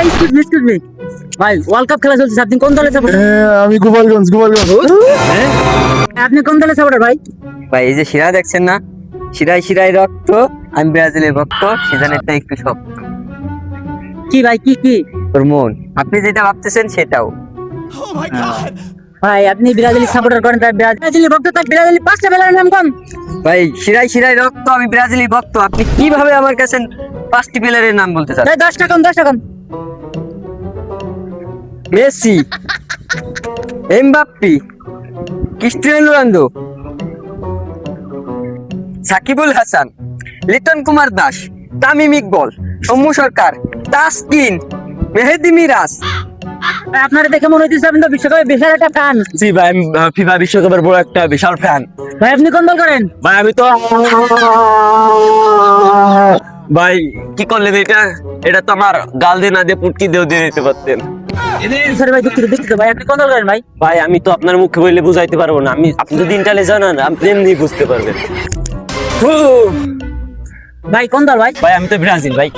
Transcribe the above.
Excuse me ভাই, world cup খেলা চলছে, আপনি কোন দলে সাপোর্টার? আমি গোপালগঞ্জ। আপনি কোন দলে সাপোর্টার ভাই? ভাই এই যে শিরা দেখছেন না, শিরায় শিরায় রক্ত, আমি ব্রাজিলের ভক্ত, সিজনেরটা একটু শক্ত। কি ভাই, কি তোর মন, আপনি যেটা ভাবতেছেন সেটাও। ভাই, আপনি ব্রাজিল সাপোর্টার করেন, তাই ব্রাজিলের ভক্ত, তাই ব্রাজিলের 5টা প্লেয়ারের নাম কোন? ভাই শিরায় শিরায় রক্ত, আমি ব্রাজিলি ভক্ত, আপনি কিভাবে আমার কাছে 5টি প্লেয়ারের নাম বলতে চান? ভাই 10টা কোন, 10টা কোন? Messi, Mbappe, Cristiano Ronaldo, Shakibul Hasan, Liton Kumar Das, Tamim Iqbal, Soumya Sarkar, Taskin, Mehedi Miraz. ভাই, আপনারা দেখে মনে হইতেছে আপনি তো বিশ্বকাপে বিশাল একটা ফ্যান। জি ভাই, আমি ফিফা বিশ্বকাপের বড় একটা বিশাল ফ্যান। ভাই আপনি কোন দল করেন? ভাই আমি তো ভাই কি করলেন এটা? এটা তো আমার গাল দিয়ে না দিয়ে পুটকি দিয়ে দিতে পারতেন। সরি ভাই, দুঃখিত ভাই, আপনি কোন দল করেন ভাই? ভাই আমি তো আপনার মুখে বললে বুঝাইতে পারবো না। আপনি যদি ইন্টারনেট জানান আপনি এমনি বুঝতে পারবেন। ভাই কোন দল ভাই? ভাই আমি তো ব্রাজিল ভাই।